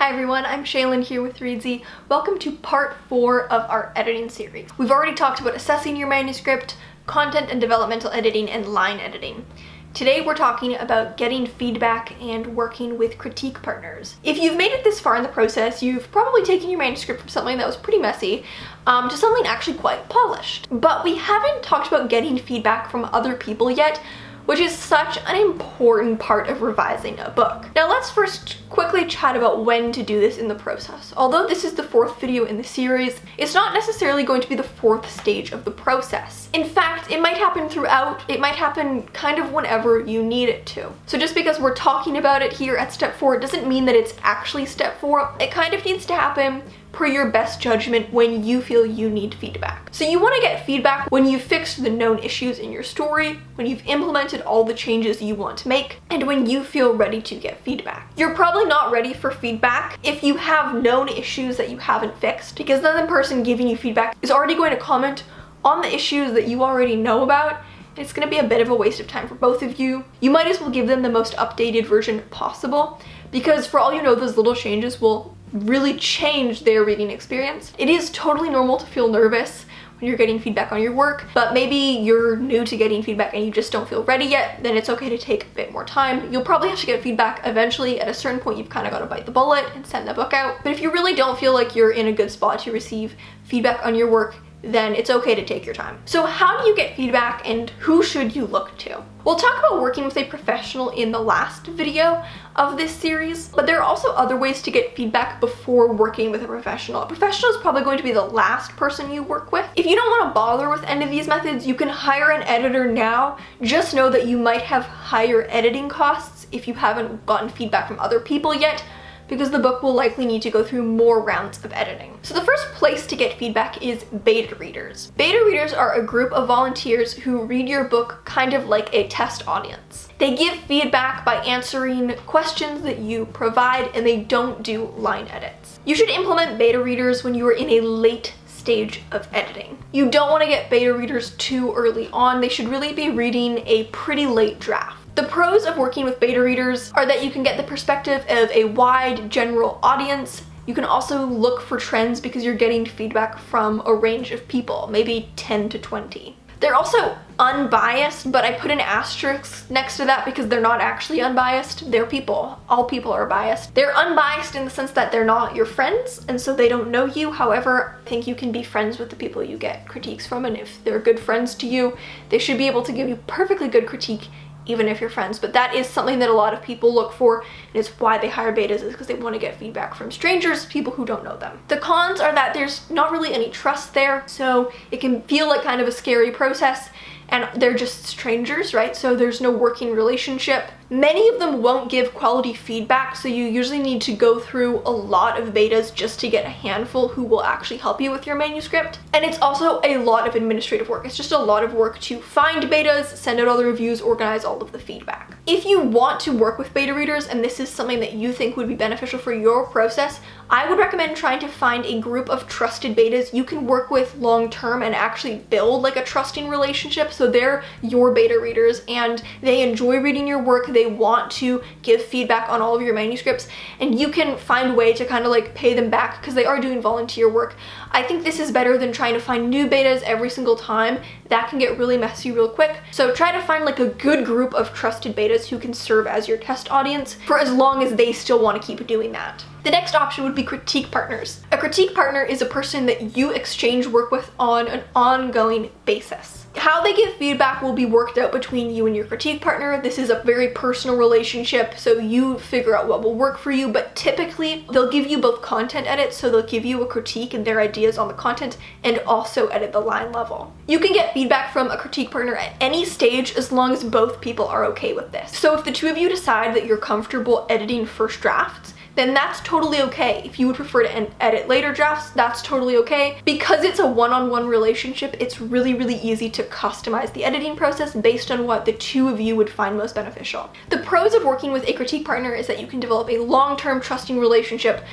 Hi everyone, I'm Shaylin here with Reedsy. Welcome to part 4 of our editing series. We've already talked about assessing your manuscript, content and developmental editing, and line editing. Today we're talking about getting feedback and working with critique partners. If you've made it this far in the process, you've probably taken your manuscript from something that was pretty messy to something actually quite polished. But we haven't talked about getting feedback from other people yet, which is such an important part of revising a book. Now let's first quickly chat about when to do this in the process. Although this is the 4th video in the series, it's not necessarily going to be the 4th stage of the process. In fact, it might happen throughout, it might happen kind of whenever you need it to. So just because we're talking about it here at step 4 doesn't mean that it's actually step 4. It kind of needs to happen per your best judgment when you feel you need feedback. So you want to get feedback when you've fixed the known issues in your story, when you've implemented all the changes you want to make, and when you feel ready to get feedback. You're probably not ready for feedback if you have known issues that you haven't fixed, because then the person giving you feedback is already going to comment on the issues that you already know about. It's going to be a bit of a waste of time for both of you. You might as well give them the most updated version possible, because for all you know, those little changes will really change their reading experience. It is totally normal to feel nervous when you're getting feedback on your work, but maybe you're new to getting feedback and you just don't feel ready yet, then it's okay to take a bit more time. You'll probably have to get feedback eventually. At a certain point, you've kind of got to bite the bullet and send the book out. But if you really don't feel like you're in a good spot to receive feedback on your work, then it's okay to take your time. So how do you get feedback and who should you look to? We'll talk about working with a professional in the last video of this series, but there are also other ways to get feedback before working with a professional. A professional is probably going to be the last person you work with. If you don't want to bother with any of these methods, you can hire an editor now. Just know that you might have higher editing costs if you haven't gotten feedback from other people yet, because the book will likely need to go through more rounds of editing. So the first place to get feedback is beta readers. Beta readers are a group of volunteers who read your book kind of like a test audience. They give feedback by answering questions that you provide, and they don't do line edits. You should implement beta readers when you are in a late stage of editing. You don't want to get beta readers too early on. They should really be reading a pretty late draft. The pros of working with beta readers are that you can get the perspective of a wide general audience. You can also look for trends because you're getting feedback from a range of people, maybe 10 to 20. They're also unbiased, but I put an asterisk next to that because they're not actually unbiased. They're people. All people are biased. They're unbiased in the sense that they're not your friends, and so they don't know you. However, I think you can be friends with the people you get critiques from, and if they're good friends to you, they should be able to give you perfectly good critique even if you're friends. But that is something that a lot of people look for, and it's why they hire betas, is because they want to get feedback from strangers, people who don't know them. The cons are that there's not really any trust there, so it can feel like kind of a scary process, and they're just strangers, right? So there's no working relationship. Many of them won't give quality feedback, so you usually need to go through a lot of betas just to get a handful who will actually help you with your manuscript. And it's also a lot of administrative work. It's just a lot of work to find betas, send out all the reviews, organize all of the feedback. If you want to work with beta readers and this is something that you think would be beneficial for your process, I would recommend trying to find a group of trusted betas you can work with long term and actually build like a trusting relationship. So they're your beta readers and they enjoy reading your work. They want to give feedback on all of your manuscripts, and you can find a way to kind of like pay them back because they are doing volunteer work. I think this is better than trying to find new betas every single time. That can get really messy real quick. So try to find like a good group of trusted betas who can serve as your test audience for as long as they still want to keep doing that. The next option would be critique partners. A critique partner is a person that you exchange work with on an ongoing basis. How they give feedback will be worked out between you and your critique partner. This is a very personal relationship, so you figure out what will work for you, but typically they'll give you both content edits, so they'll give you a critique and their ideas on the content, and also edit the line level. You can get feedback from a critique partner at any stage as long as both people are okay with this. So if the two of you decide that you're comfortable editing first drafts, then that's totally okay. If you would prefer to edit later drafts, that's totally okay. Because it's a one-on-one relationship, it's really, really easy to customize the editing process based on what the two of you would find most beneficial. The pros of working with a critique partner is that you can develop a long-term trusting relationship.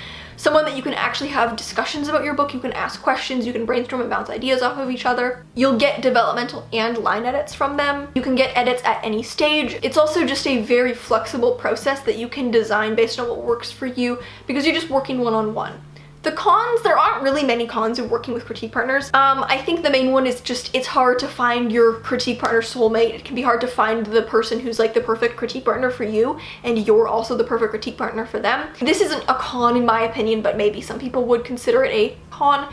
someone that you can actually have discussions about your book, you can ask questions, you can brainstorm and bounce ideas off of each other. You'll get developmental and line edits from them. You can get edits at any stage. It's also just a very flexible process that you can design based on what works for you because you're just working one-on-one. The cons, there aren't really many cons of working with critique partners. I think the main one is just it's hard to find your critique partner soulmate. It can be hard to find the person who's like the perfect critique partner for you and you're also the perfect critique partner for them. This isn't a con in my opinion, but maybe some people would consider it a con.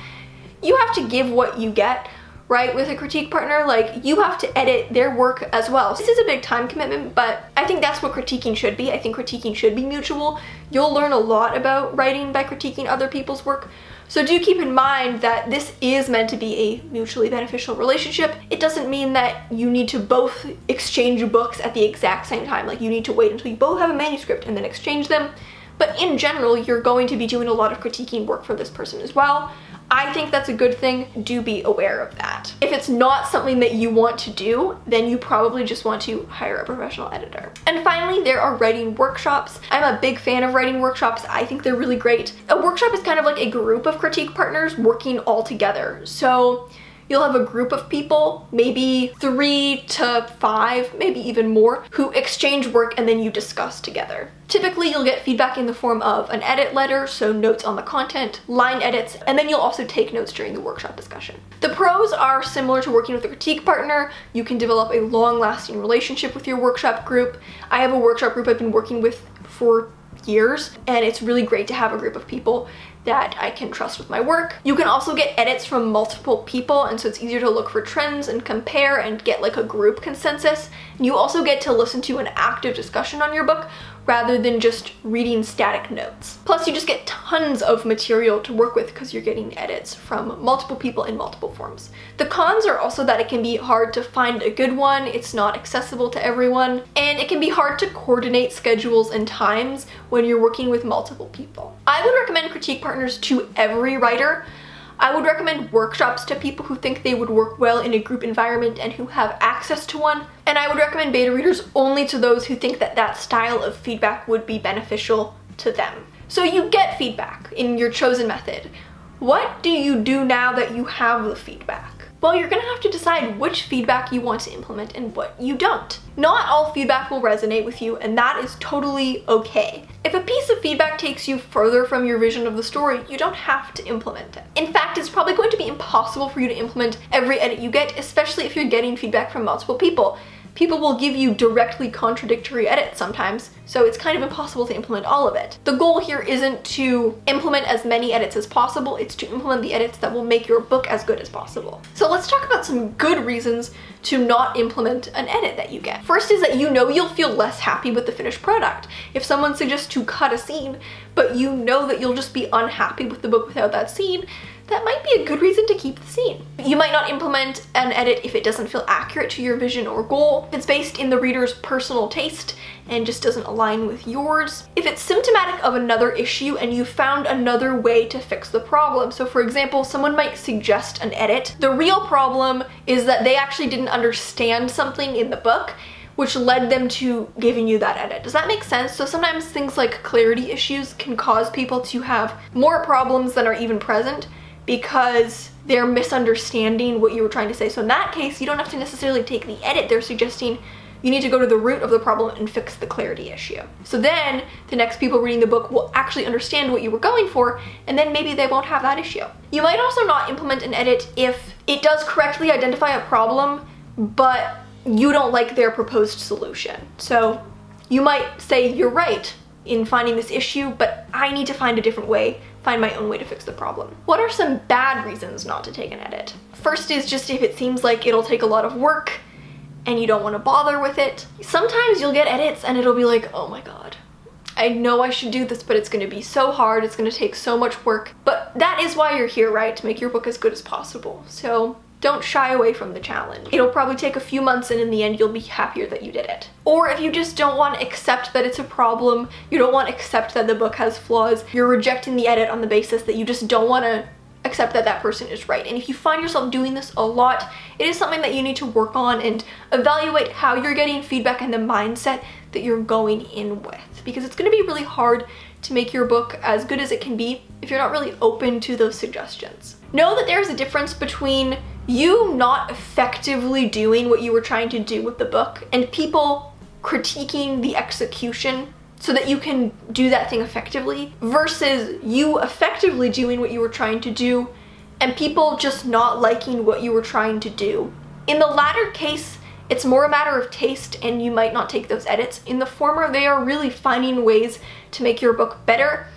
You have to give what you get, right? With a critique partner, like you have to edit their work as well. This is a big time commitment, but I think that's what critiquing should be. I think critiquing should be mutual. You'll learn a lot about writing by critiquing other people's work. So do keep in mind that this is meant to be a mutually beneficial relationship. It doesn't mean that you need to both exchange books at the exact same time. Like you need to wait until you both have a manuscript and then exchange them. But in general, you're going to be doing a lot of critiquing work for this person as well. I think that's a good thing. Do be aware of that. If it's not something that you want to do, then you probably just want to hire a professional editor. And finally, there are writing workshops. I'm a big fan of writing workshops. I think they're really great. A workshop is kind of like a group of critique partners working all together. So you'll have a group of people, maybe 3 to 5, maybe even more, who exchange work and then you discuss together. Typically, you'll get feedback in the form of an edit letter, so notes on the content, line edits, and then you'll also take notes during the workshop discussion. The pros are similar to working with a critique partner. You can develop a long-lasting relationship with your workshop group. I have a workshop group I've been working with for years, and it's really great to have a group of people that I can trust with my work. You can also get edits from multiple people, and so it's easier to look for trends and compare and get like a group consensus. And you also get to listen to an active discussion on your book rather than just reading static notes. Plus, you just get tons of material to work with because you're getting edits from multiple people in multiple forms. The cons are also that it can be hard to find a good one, it's not accessible to everyone, and it can be hard to coordinate schedules and times when you're working with multiple people. I would recommend critique partners to every writer. I would recommend workshops to people who think they would work well in a group environment and who have access to one. And I would recommend beta readers only to those who think that that style of feedback would be beneficial to them. So you get feedback in your chosen method. What do you do now that you have the feedback? Well, you're gonna have to decide which feedback you want to implement and what you don't. Not all feedback will resonate with you, and that is totally okay. If a piece of feedback takes you further from your vision of the story, you don't have to implement it. In fact, it's probably going to be impossible for you to implement every edit you get, especially if you're getting feedback from multiple people. People will give you directly contradictory edits sometimes, so it's kind of impossible to implement all of it. The goal here isn't to implement as many edits as possible, it's to implement the edits that will make your book as good as possible. So let's talk about some good reasons to not implement an edit that you get. First is that you know you'll feel less happy with the finished product. If someone suggests to cut a scene, but you know that you'll just be unhappy with the book without that scene, that might be a good reason to keep the scene. You might not implement an edit if it doesn't feel accurate to your vision or goal, if it's based in the reader's personal taste and just doesn't align with yours, if it's symptomatic of another issue and you found another way to fix the problem. So for example, someone might suggest an edit. The real problem is that they actually didn't understand something in the book, which led them to giving you that edit. Does that make sense? So sometimes things like clarity issues can cause people to have more problems than are even present because they're misunderstanding what you were trying to say. So in that case, you don't have to necessarily take the edit they're suggesting. You need to go to the root of the problem and fix the clarity issue. So then the next people reading the book will actually understand what you were going for, and then maybe they won't have that issue. You might also not implement an edit if it does correctly identify a problem, but you don't like their proposed solution. So you might say, you're right in finding this issue, but I need to find a different way, find my own way to fix the problem. What are some bad reasons not to take an edit? First is just if it seems like it'll take a lot of work and you don't want to bother with it. Sometimes you'll get edits and it'll be like, oh my god, I know I should do this, but it's going to be so hard, it's going to take so much work. But that is why you're here, right? To make your book as good as possible. So don't shy away from the challenge. It'll probably take a few months and in the end you'll be happier that you did it. Or if you just don't want to accept that it's a problem, you don't want to accept that the book has flaws, you're rejecting the edit on the basis that you just don't want to accept that that person is right. And if you find yourself doing this a lot, it is something that you need to work on and evaluate how you're getting feedback and the mindset that you're going in with. Because it's going to be really hard to make your book as good as it can be if you're not really open to those suggestions. Know that there's a difference between you not effectively doing what you were trying to do with the book and people critiquing the execution so that you can do that thing effectively, versus you effectively doing what you were trying to do and people just not liking what you were trying to do. In the latter case, it's more a matter of taste and you might not take those edits. In the former, they are really finding ways to make your book better,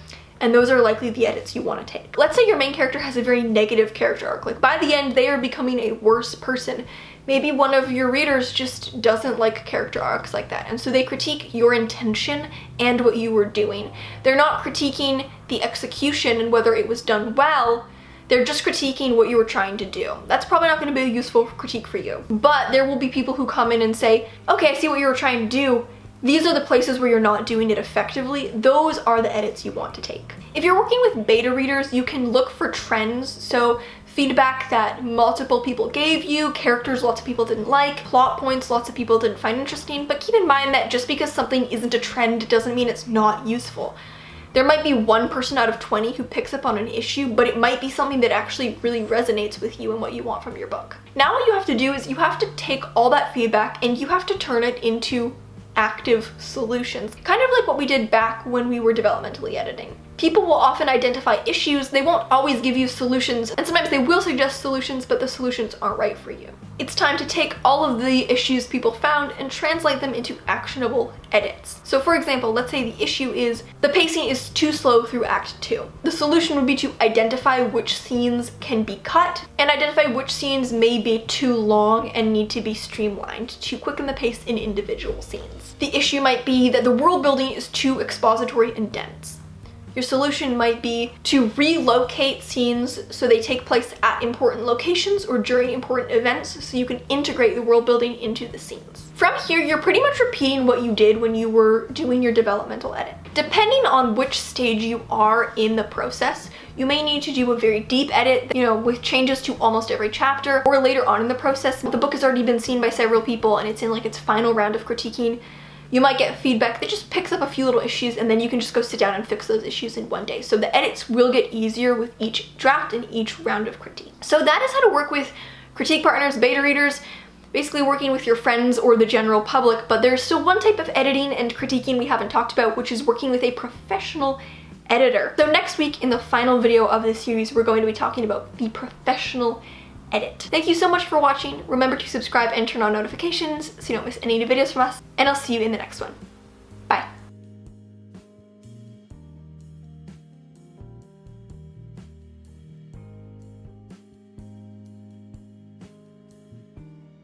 and those are likely the edits you want to take. Let's say your main character has a very negative character arc. Like by the end, they are becoming a worse person. Maybe one of your readers just doesn't like character arcs like that, and so they critique your intention and what you were doing. They're not critiquing the execution and whether it was done well. They're just critiquing what you were trying to do. That's probably not going to be a useful critique for you. But there will be people who come in and say, okay, I see what you were trying to do. These are the places where you're not doing it effectively. Those are the edits you want to take. If you're working with beta readers, you can look for trends. So feedback that multiple people gave you, characters lots of people didn't like, plot points lots of people didn't find interesting. But keep in mind that just because something isn't a trend doesn't mean it's not useful. There might be one person out of 20 who picks up on an issue, but it might be something that actually really resonates with you and what you want from your book. Now what you have to do is you have to take all that feedback and you have to turn it into active solutions. Kind of like what we did back when we were developmentally editing. People will often identify issues, they won't always give you solutions, and sometimes they will suggest solutions, but the solutions aren't right for you. It's time to take all of the issues people found and translate them into actionable edits. So for example, let's say the issue is the pacing is too slow through Act 2. The solution would be to identify which scenes can be cut and identify which scenes may be too long and need to be streamlined to quicken the pace in individual scenes. The issue might be that the world building is too expository and dense. Your solution might be to relocate scenes so they take place at important locations or during important events so you can integrate the world building into the scenes. From here, you're pretty much repeating what you did when you were doing your developmental edit. Depending on which stage you are in the process, you may need to do a very deep edit, with changes to almost every chapter, or later on in the process, the book has already been seen by several people and it's in like its final round of critiquing. You might get feedback that just picks up a few little issues and then you can just go sit down and fix those issues in one day. So the edits will get easier with each draft and each round of critique. So that is how to work with critique partners, beta readers, basically working with your friends or the general public. But there's still one type of editing and critiquing we haven't talked about, which is working with a professional editor. So next week in the final video of this series, we're going to be talking about the professional edit. Thank you so much for watching. Remember to subscribe and turn on notifications so you don't miss any new videos from us, and I'll see you in the next one.